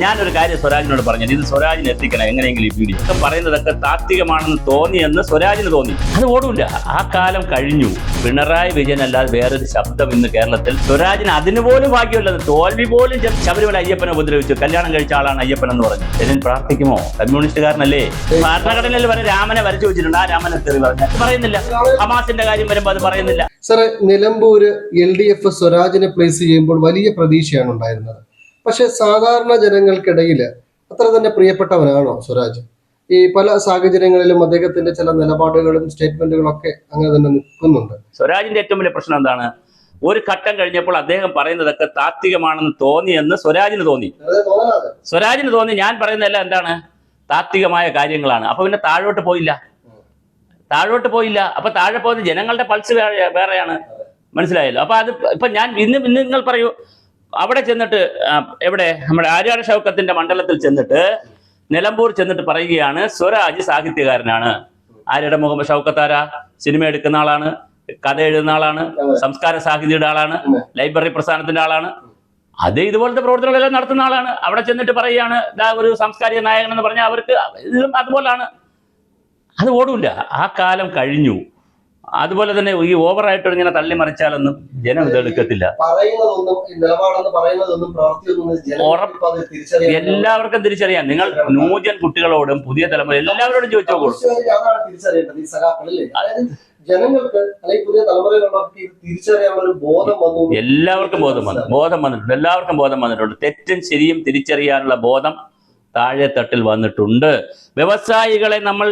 ഞാനൊരു കാര്യം സ്വരാജിനോട് പറഞ്ഞു, ഇത് സ്വരാജിന് എത്തിക്കണം എങ്ങനെയെങ്കിലും ഈ വീഡിയോ ഒക്കെ പറയുന്നതൊക്കെ താത്വികമാണെന്ന് തോന്നിയെന്ന് സ്വരാജിന് തോന്നി. അത് ഓടൂല. ആ കാലം കഴിഞ്ഞു. പിണറായി വിജയൻ അല്ലാതെ വേറൊരു ശബ്ദം ഇന്ന് കേരളത്തിൽ. സ്വരാജിന് അതിന് പോലും ഭാഗ്യമുള്ളത്. തോൽവി പോലും ശബരിമല അയ്യപ്പനെ ഉപദ്രവിച്ചു. കല്യാണം കഴിച്ച ആളാണ് അയ്യപ്പൻ എന്ന് പറഞ്ഞു. ഇതിന് പ്രാർത്ഥിക്കുമോ? കമ്മ്യൂണിസ്റ്റുകാരനല്ലേ? ഭരണഘടനയിൽ വരെ രാമനെ വരച്ചു വെച്ചിട്ടുണ്ട്. ആ രാമനെ തെറി പറയുന്നില്ല. ഹമാസിന്റെ കാര്യം വരുമ്പോൾ അത് പറയുന്നില്ല. സാറേ, നിലമ്പൂര് LDF സ്വരാജിനെ പ്ലേസ് ചെയ്യുമ്പോൾ വലിയ പ്രതീക്ഷയാണ് ഉണ്ടായിരുന്നത്. പക്ഷെ സാധാരണ ജനങ്ങൾക്കിടയിൽ അത്ര തന്നെ പ്രിയപ്പെട്ടവനാണോ സ്വരാജ്? ഈ പല സാഹചര്യങ്ങളിലും അദ്ദേഹത്തിന്റെ ചില നിലപാടുകളും സ്റ്റേറ്റ്മെന്റുകളും ഒക്കെ അങ്ങനെ തന്നെ നിൽക്കുന്നുണ്ട്. സ്വരാജിന്റെ ഏറ്റവും വലിയ പ്രശ്നം എന്താണ്? ഒരു ഘട്ടം കഴിഞ്ഞപ്പോൾ അദ്ദേഹം പറയുന്നതൊക്കെ താത്വികമാണെന്ന് തോന്നിയെന്ന് സ്വരാജിന് തോന്നി. ഞാൻ പറയുന്നതെല്ലാം എന്താണ്? താത്വികമായ കാര്യങ്ങളാണ്. അപ്പൊ പിന്നെ താഴോട്ട് പോയില്ല. അപ്പൊ താഴെ പോകുന്ന ജനങ്ങളുടെ പൾസ് വേറെയാണ്. മനസ്സിലായല്ലോ? അപ്പൊ അത് ഇപ്പൊ ഞാൻ ഇന്ന് നിങ്ങൾ പറയൂ, അവിടെ ചെന്നിട്ട് എവിടെ നമ്മുടെ ആര്യാട് ഷൗക്കത്തിന്റെ മണ്ഡലത്തിൽ ചെന്നിട്ട് നിലമ്പൂർ ചെന്നിട്ട് പറയുകയാണ് സ്വരാജ് സാഹിത്യകാരനാണ്. ആര്യയുടെ മുഹമ്മദ് ഷൗക്കത്താര സിനിമ എടുക്കുന്ന ആളാണ്, കഥ എഴുതുന്ന ആളാണ്, സംസ്കാര സാഹിത്യയുടെ ആളാണ്, ലൈബ്രറി പ്രസ്ഥാനത്തിന്റെ ആളാണ്. അത് ഇതുപോലത്തെ പ്രവർത്തനങ്ങളെല്ലാം നടത്തുന്ന ആളാണ്. അവിടെ ചെന്നിട്ട് പറയുകയാണ് ഒരു സാംസ്കാരിക നായകൻ എന്ന് പറഞ്ഞാൽ അവർക്ക് ഇതും അതുപോലാണ്. അത് ഓടൂല. ആ കാലം കഴിഞ്ഞു. അതുപോലെ തന്നെ ഈ ഓവറായിട്ട് ഇങ്ങനെ തള്ളിമറിച്ചാലൊന്നും ജനം ഇതെടുക്കത്തില്ല. എല്ലാവർക്കും തിരിച്ചറിയാം. നിങ്ങൾ ന്യൂജൻ കുട്ടികളോടും പുതിയ തലമുറ എല്ലാവരോടും ചോദിച്ചോളൂ. ജനങ്ങൾക്ക് അല്ലെങ്കിൽ പുതിയ തലമുറയിലുള്ളവർക്ക് തിരിച്ചറിയാനുള്ള ഒരു ബോധം വന്നു. എല്ലാവർക്കും ബോധം വന്നിട്ടുണ്ട്. തെറ്റും ശരിയും തിരിച്ചറിയാനുള്ള ബോധം താഴെ തട്ടിൽ വന്നിട്ടുണ്ട്. വ്യവസായികളെ നമ്മൾ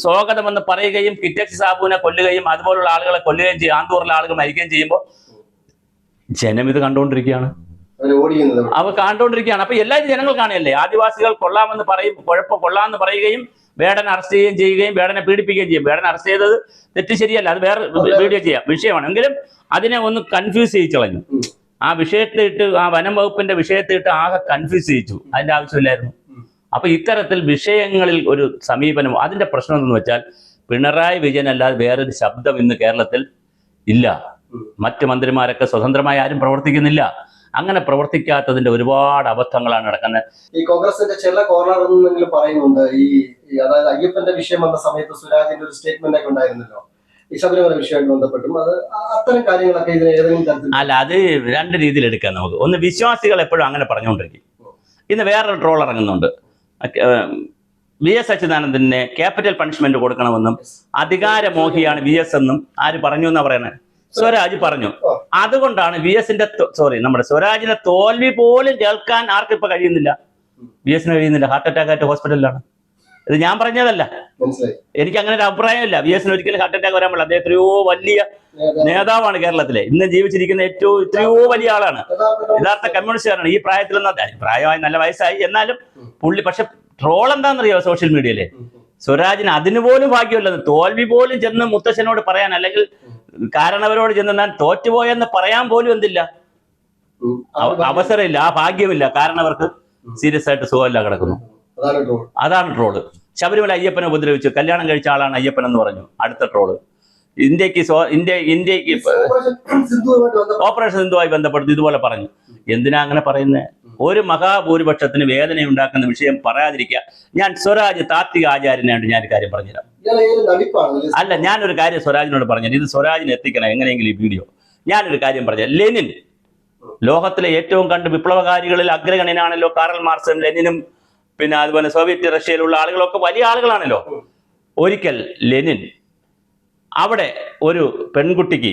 സ്വാഗതമെന്ന് പറയുകയും കിറ്റക്സ് സാബുവിനെ കൊല്ലുകയും അതുപോലുള്ള ആളുകളെ കൊല്ലുകയും ചെയ്യും, ആന്തൂറിലെ ആളുകൾ മരിക്കുകയും ചെയ്യുമ്പോൾ ജനം ഇത് കണ്ടുകൊണ്ടിരിക്കുകയാണ്. അവർ കണ്ടുകൊണ്ടിരിക്കുകയാണ്. അപ്പൊ എല്ലാവരും ജനങ്ങൾ കാണുകയല്ലേ. ആദിവാസികൾ കൊള്ളാമെന്ന് പറയും, കൊള്ളാമെന്ന് പറയുകയും വേടനെ അറസ്റ്റ് ചെയ്യുകയും വേടനെ പീഡിപ്പിക്കുകയും ചെയ്യും. വേടനെ അറസ്റ്റ് ചെയ്തത് തെറ്റ് ശരിയല്ല, അത് വേറെ വീഡിയോ ചെയ്യാം വിഷയമാണ്. എങ്കിലും അതിനെ ഒന്ന് കൺഫ്യൂസ് ചെയ്യിച്ചു കളഞ്ഞു. ആ വിഷയത്തെ ഇട്ട്, ആ വനം വകുപ്പിന്റെ വിഷയത്തെ ഇട്ട് ആകെ കൺഫ്യൂസ് ചെയ്യിച്ചു. അതിന്റെ ആവശ്യമില്ലായിരുന്നു. അപ്പൊ ഇത്തരത്തിൽ വിഷയങ്ങളിൽ ഒരു സമീപനം, അതിന്റെ പ്രശ്നം എന്ന് വെച്ചാൽ പിണറായി വിജയൻ അല്ലാതെ വേറൊരു ശബ്ദം ഇന്ന് കേരളത്തിൽ ഇല്ല. മറ്റ് മന്ത്രിമാരൊക്കെ സ്വതന്ത്രമായി ആരും പ്രവർത്തിക്കുന്നില്ല. അങ്ങനെ പ്രവർത്തിക്കാത്തതിന്റെ ഒരുപാട് അബദ്ധങ്ങളാണ് നടക്കുന്നത്. ഈ കോൺഗ്രസിന്റെ ചില കോർണർ പറയുന്നുണ്ട്, ഈ അതായത് അയ്യപ്പന്റെ വിഷയം വന്ന സമയത്ത് സ്വരാജിന്റെ ഒരു സ്റ്റേറ്റ്മെന്റ് ഒക്കെ ഉണ്ടായിരുന്നല്ലോ ഈ ശബരിമല വിഷയമായിട്ട് ബന്ധപ്പെട്ടും. അത് അത്തരം കാര്യങ്ങളൊക്കെ ഇതിന് ഏതെങ്കിലും തരത്തിൽ അല്ല, അത് രണ്ട് രീതിയിൽ എടുക്കാം നമുക്ക്. ഒന്ന്, വിശ്വാസികൾ എപ്പോഴും അങ്ങനെ പറഞ്ഞുകൊണ്ടിരിക്കും. ഇന്ന് വേറൊരു ട്രോൾ ഇറങ്ങുന്നുണ്ട്. VS അച്യുതാനന്ദനെ ക്യാപിറ്റൽ പണിഷ്മെന്റ് കൊടുക്കണമെന്നും അധികാരമോഹിയാണ് VS എന്നും ആര് പറഞ്ഞു എന്നാ പറയണേ? സ്വരാജ് പറഞ്ഞു. അതുകൊണ്ടാണ് നമ്മുടെ സ്വരാജിന്റെ തോൽവി പോലും കേൾക്കാൻ ആർക്കും ഇപ്പൊ കഴിയുന്നില്ല. VSന് കഴിയുന്നില്ല. ഹാർട്ട് അറ്റാക്ക് ആയിട്ട് ഹോസ്പിറ്റലിലാണ്. ഇത് ഞാൻ പറഞ്ഞതല്ല, എനിക്ക് അങ്ങനെ ഒരു അഭിപ്രായമില്ല. VSന് ഒരിക്കലും ഹാർട്ട് അറ്റാക്ക് വരാൻ പാടില്ല. അദ്ദേഹം എത്രയോ വലിയ നേതാവാണ് കേരളത്തിലെ. ഇന്ന് ജീവിച്ചിരിക്കുന്ന എത്രയോ വലിയ ആളാണ്. യഥാർത്ഥ കമ്മ്യൂണിസ്റ്റുകാരാണ്. ഈ പ്രായത്തിൽ പ്രായമായി, നല്ല വയസ്സായി, എന്നാലും പുള്ളി. പക്ഷെ ട്രോൾ എന്താണെന്നറിയോ സോഷ്യൽ മീഡിയയിലെ? സ്വരാജിന് അതിന് പോലും ഭാഗ്യമുള്ളത്. തോൽവി പോലും ചെന്ന് മുത്തശ്ശനോട് പറയാൻ, അല്ലെങ്കിൽ കാരണവരോട് ചെന്ന് ഞാൻ തോറ്റുപോയെന്ന് പറയാൻ പോലും എന്തില്ല, അവസരമില്ല, ആ ഭാഗ്യമില്ല. കാരണവർക്ക് സീരിയസ് ആയിട്ട് സുഖമില്ല കിടക്കുന്നു. അതാണ് ട്രോള്. ശബരിമല അയ്യപ്പനെ ഉപദ്രവിച്ചു, കല്യാണം കഴിച്ച ആളാണ് അയ്യപ്പൻ എന്ന് പറഞ്ഞു. അടുത്ത ട്രോള്. ഇന്ത്യക്ക് ഓപ്പറേഷൻ സിന്ധുവുമായി ബന്ധപ്പെട്ട് ഇതുപോലെ പറഞ്ഞു. എന്തിനാ അങ്ങനെ പറയുന്നത്? ഒരു മഹാഭൂരിപക്ഷത്തിന് വേദന ഉണ്ടാക്കുന്ന വിഷയം പറയാതിരിക്കുക. ഞാൻ സ്വരാജ് താത്വിക ആചാര്യനായിട്ട് ഞാൻ കാര്യം പറഞ്ഞുതരാം. അല്ല, ഞാനൊരു കാര്യം സ്വരാജിനോട് പറഞ്ഞു, ഇത് സ്വരാജിന് എത്തിക്കണം എങ്ങനെയെങ്കിലും ഈ വീഡിയോ. ഞാനൊരു കാര്യം പറഞ്ഞു. ലെനിൻ ലോകത്തിലെ ഏറ്റവും വിപ്ലവകാരികളിൽ അഗ്രഗണ്യനാണല്ലോ. കാറൽ മാർക്സും ലെനിനും, പിന്നെ അതുപോലെ സോവിയറ്റ് റഷ്യയിലുള്ള ആളുകളൊക്കെ വലിയ ആളുകളാണല്ലോ. ഒരിക്കൽ ലെനിൻ അവിടെ ഒരു പെൺകുട്ടിക്ക്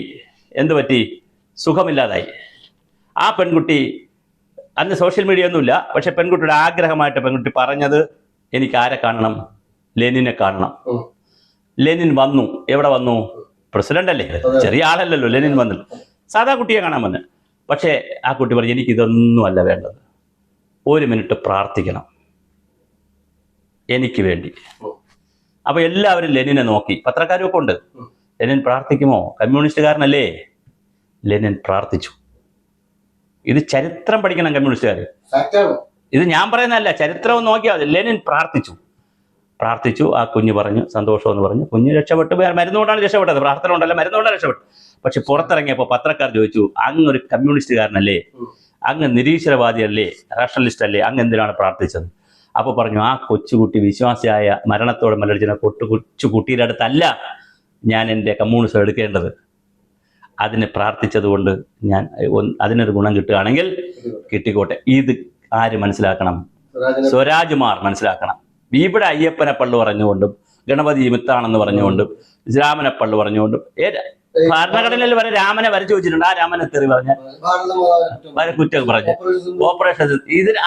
എന്ത് പറ്റി? സുഖമില്ലാതായി. ആ പെൺകുട്ടി, അന്ന് സോഷ്യൽ മീഡിയ ഒന്നുമില്ല, പക്ഷെ പെൺകുട്ടിയുടെ ആഗ്രഹമായിട്ട് പെൺകുട്ടി പറഞ്ഞത്, എനിക്ക് ആരെ കാണണം? ലെനിനെ കാണണം. ലെനിൻ വന്നു. എവിടെ വന്നു? പ്രസിഡന്റ് അല്ലേ, ചെറിയ ആളല്ലല്ലോ. ലെനിൻ വന്നു, സാധാ കുട്ടിയെ കാണാൻ വന്നു. പക്ഷേ ആ കുട്ടി പറഞ്ഞു, എനിക്കിതൊന്നും അല്ല വേണ്ടത്, 1 മിനിറ്റ് പ്രാർത്ഥിക്കണം എനിക്ക് വേണ്ടി. അപ്പൊ എല്ലാവരും ലെനിനെ നോക്കി, പത്രക്കാരൊക്കെ ഉണ്ട്. ലെനിൻ പ്രാർത്ഥിക്കുമോ? കമ്മ്യൂണിസ്റ്റുകാരനല്ലേ? ലെനിൻ പ്രാർത്ഥിച്ചു. ഇത് ചരിത്രം പഠിക്കണം കമ്മ്യൂണിസ്റ്റുകാർ. ഇത് ഞാൻ പറയുന്നതല്ല, ചരിത്രം നോക്കിയാൽ ലെനിൻ പ്രാർത്ഥിച്ചു. ആ കുഞ്ഞ് പറഞ്ഞു സന്തോഷം എന്ന് പറഞ്ഞു. കുഞ്ഞ് രക്ഷപ്പെട്ടു. മരുന്നുകൊണ്ടാണ് രക്ഷപ്പെട്ടത്, പ്രാർത്ഥന കൊണ്ടല്ല, മരുന്നുകൊണ്ടാണ് രക്ഷപ്പെട്ടു. പക്ഷെ പുറത്തിറങ്ങിയപ്പോൾ പത്രക്കാർ ചോദിച്ചു, അങ്ങൊരു കമ്മ്യൂണിസ്റ്റുകാരനല്ലേ? അങ്ങ് നിരീശ്വരവാദിയല്ലേ, റാഷണലിസ്റ്റ് അല്ലേ, അങ്ങ് എന്തിനാണ് പ്രാർത്ഥിച്ചത്? അപ്പോൾ പറഞ്ഞു, ആ കൊച്ചുകുട്ടി വിശ്വാസിയായ മരണത്തോടെ മല്ലടിച്ചിരുന്ന കൊച്ചു കുട്ടിയുടെ അടുത്തല്ല ഞാൻ എൻ്റെ കമ്മ്യൂണിസം എടുക്കേണ്ടത്. അതിന് പ്രാർത്ഥിച്ചത് കൊണ്ട് ഞാൻ അതിനൊരു ഗുണം കിട്ടുകയാണെങ്കിൽ കിട്ടിക്കോട്ടെ. ഇത് ആര് മനസ്സിലാക്കണം? സ്വരാജുമാർ മനസ്സിലാക്കണം. ഇവിടെ അയ്യപ്പനെ പള്ളു പറഞ്ഞുകൊണ്ടും ഗണപതി മിത്താണെന്ന് പറഞ്ഞുകൊണ്ടും രാമനെ പള്ളു പറഞ്ഞുകൊണ്ടും ഭരണഘടനയിൽ വരെ രാമനെ വരച്ചു വെച്ചിട്ടുണ്ട്. ആ രാമനെ തെറി പറഞ്ഞ കുറ്റം പറഞ്ഞു ഓപ്പറേഷൻ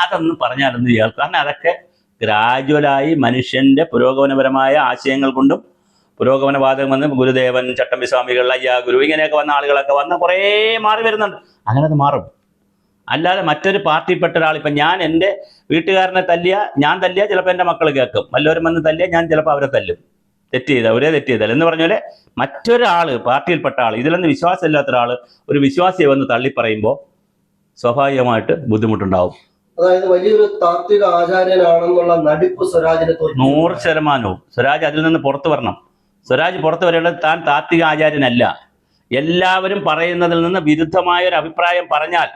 അതൊന്നും പറഞ്ഞാലൊന്നും ഇയാൾക്ക്. കാരണം അതൊക്കെ ഗ്രാജുവലായി മനുഷ്യന്റെ പുരോഗമനപരമായ ആശയങ്ങൾ കൊണ്ടും പുരോഗമനവാദം വന്ന് ഗുരുദേവൻ, ചട്ടമ്പി സ്വാമികൾ, അയ്യാ ഗുരു ഇങ്ങനെയൊക്കെ വന്ന ആളുകളൊക്കെ വന്ന് കുറേ മാറി വരുന്നുണ്ട്. അങ്ങനെ അത് മാറും. അല്ലാതെ മറ്റൊരു പാർട്ടിപ്പെട്ട ഒരാൾ, ഇപ്പം ഞാൻ എൻ്റെ വീട്ടുകാരനെ ഞാൻ തല്ലിയാൽ ചിലപ്പോൾ എൻ്റെ മക്കൾ കേൾക്കും, വല്ലവരും വന്ന് തല്ലിയാൽ ഞാൻ ചിലപ്പോൾ അവരെ തല്ലും. തെറ്റ് ചെയ്താൽ എന്ന് പറഞ്ഞ പോലെ മറ്റൊരാൾ, പാർട്ടിയിൽപ്പെട്ട ആൾ, ഇതിലൊന്നും വിശ്വാസമില്ലാത്ത ഒരാൾ ഒരു വിശ്വാസിയെ വന്ന് തള്ളിപ്പറയുമ്പോൾ സ്വാഭാവികമായിട്ട് ബുദ്ധിമുട്ടുണ്ടാവും. അതായത് വലിയൊരു താത്വിക ആചാര്യനാണെന്നുള്ള നടിപ്പ് സ്വരാജിനെ 100%. സ്വരാജ് അതിൽ നിന്ന് പുറത്തു വരണം. സ്വരാജ് പുറത്തു വരേണ്ടത് താൻ താത്വിക ആചാര്യനല്ല. എല്ലാവരും പറയുന്നതിൽ നിന്ന് വിരുദ്ധമായ ഒരു അഭിപ്രായം പറഞ്ഞാൽ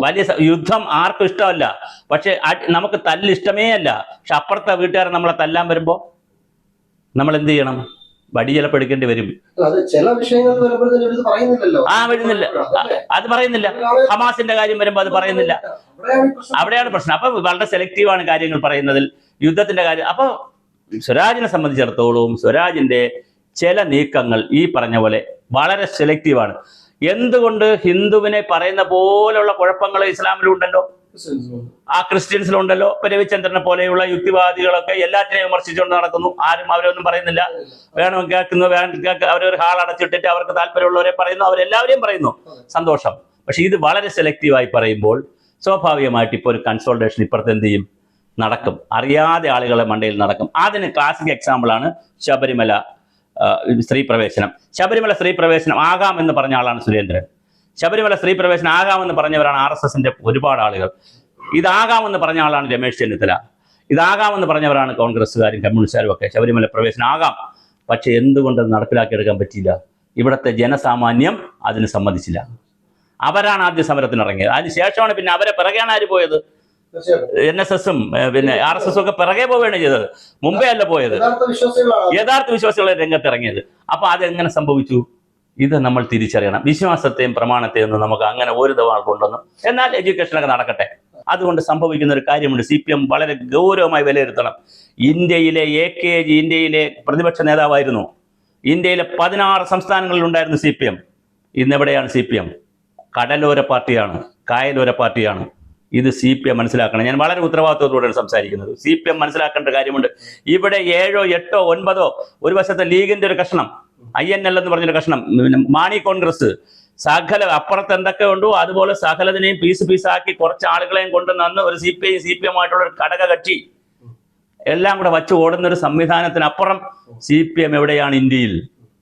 വലിയ യുദ്ധം ആർക്കും ഇഷ്ടമല്ല. പക്ഷെ നമുക്ക് തല്ലിഷ്ടമേ അല്ല. പക്ഷെ അപ്പുറത്തെ വീട്ടുകാരൻ നമ്മളെ തല്ലാൻ വരുമ്പോൾ നമ്മൾ എന്ത് ചെയ്യണം? വടി ചിലപ്പോൾ എടുക്കേണ്ടി വരും. ചില വിഷയങ്ങൾ പറയുന്നില്ലല്ലോ. വരുന്നില്ല, അത് പറയുന്നില്ല. ഹമാസിന്റെ കാര്യം വരുമ്പോൾ അത് പറയുന്നില്ല. അവിടെയാണ് പ്രശ്നം. അപ്പൊ വളരെ സെലക്റ്റീവാണ് കാര്യങ്ങൾ പറയുന്നതിൽ. യുദ്ധത്തിന്റെ കാര്യം അപ്പൊ സ്വരാജിനെ സംബന്ധിച്ചിടത്തോളം സ്വരാജിന്റെ ചില നീക്കങ്ങൾ ഈ പറഞ്ഞ പോലെ വളരെ സെലക്റ്റീവാണ്. എന്തുകൊണ്ട്? ഹിന്ദുവിനെ പറയുന്ന പോലുള്ള കുഴപ്പങ്ങൾ ഇസ്ലാമിലുണ്ടല്ലോ, ആ ക്രിസ്ത്യൻസിലുണ്ടല്ലോ. ഇപ്പൊ രവിചന്ദ്രനെ പോലെയുള്ള യുക്തിവാദികളൊക്കെ എല്ലാറ്റിനെയും വിമർശിച്ചുകൊണ്ട് നടക്കുന്നു. ആരും അവരൊന്നും പറയുന്നില്ല. വേണം കേൾക്കുന്നു, അവരൊരു ഹാൾ അടച്ചിട്ടിട്ട് അവർക്ക് താല്പര്യമുള്ളവരെ പറയുന്നു, അവരെല്ലാവരെയും പറയുന്നു. സന്തോഷം. പക്ഷെ ഇത് വളരെ സെലക്റ്റീവായി പറയുമ്പോൾ സ്വാഭാവികമായിട്ട് ഇപ്പോൾ ഒരു കൺസോൾട്ടേഷൻ ഇപ്പുറത്ത് എന്ത് ചെയ്യും? നടക്കും. അറിയാതെ ആളുകളെ മണ്ടയിൽ നടക്കും. അതിന് ക്ലാസിക് എക്സാമ്പിളാണ് ശബരിമല സ്ത്രീ പ്രവേശനം. ശബരിമല സ്ത്രീ പ്രവേശനം ആകാമെന്ന് പറഞ്ഞ ആളാണ് സുരേന്ദ്രൻ. ശബരിമല സ്ത്രീ പ്രവേശനം ആകാമെന്ന് പറഞ്ഞവരാണ് RSSന്റെ ഒരുപാട് ആളുകൾ. ഇതാകാമെന്ന് പറഞ്ഞ ആളാണ് രമേശ് ചെന്നിത്തല. ഇതാകാമെന്ന് പറഞ്ഞവരാണ് കോൺഗ്രസ്സുകാരും കമ്മ്യൂണിസ്റ്റുകാരും ഒക്കെ. ശബരിമല പ്രവേശനം ആകാം, പക്ഷെ എന്തുകൊണ്ടത് നടപ്പിലാക്കിയെടുക്കാൻ പറ്റിയില്ല? ഇവിടുത്തെ ജനസാമാന്യം അതിന് സമ്മതിച്ചില്ല. അവരാണ് ആദ്യ സമരത്തിനിറങ്ങിയത്. അതിനുശേഷമാണ് പിന്നെ അവരെ പിറകെയാണ് ആര് പോയത്? NSSും പിന്നെ RSSും ഒക്കെ പിറകെ പോവുകയാണ് ചെയ്തത്. മുമ്പേ അല്ല പോയത്. യഥാർത്ഥ വിശ്വാസികളെ രംഗത്തിറങ്ങിയത്. അപ്പൊ അതെങ്ങനെ സംഭവിച്ചു? ഇത് നമ്മൾ തിരിച്ചറിയണം. വിശ്വാസത്തെയും പ്രമാണത്തെയും ഒന്നും നമുക്ക് അങ്ങനെ ഒരു തവണ കൊണ്ടുവന്നു. എന്നാൽ എഡ്യൂക്കേഷനൊക്കെ നടക്കട്ടെ. അതുകൊണ്ട് സംഭവിക്കുന്ന ഒരു കാര്യമുണ്ട്. CPM വളരെ ഗൗരവമായി വിലയിരുത്തണം. ഇന്ത്യയിലെ AKG ഇന്ത്യയിലെ പ്രതിപക്ഷ നേതാവായിരുന്നു. ഇന്ത്യയിലെ 16 സംസ്ഥാനങ്ങളിലുണ്ടായിരുന്നു CPM. ഇന്നെവിടെയാണ് CPM? കടലോര പാർട്ടിയാണ്, കായലോര പാർട്ടിയാണ്. ഇത് CPM മനസ്സിലാക്കണം. ഞാൻ വളരെ ഉത്തരവാദിത്വത്തോടെയാണ് സംസാരിക്കുന്നത്. CPM മനസ്സിലാക്കേണ്ട കാര്യമുണ്ട്. ഇവിടെ 7, 8, 9 ഒരു വശത്തെ ലീഗിന്റെ ഒരു കഷ്ണം, INL എന്ന് പറഞ്ഞൊരു കഷ്ണം, മാണി കോൺഗ്രസ്, സകല അപ്പുറത്ത് എന്തൊക്കെ ഉണ്ടോ അതുപോലെ സകലതിനെയും പീസാക്കി കുറച്ച് ആളുകളെയും കൊണ്ടുവന്ന് ഒരു CPM ആയിട്ടുള്ള ഒരു ഘടക കക്ഷി എല്ലാം കൂടെ വച്ച് ഓടുന്ന ഒരു സംവിധാനത്തിനപ്പുറം CPM എവിടെയാണ് ഇന്ത്യയിൽ?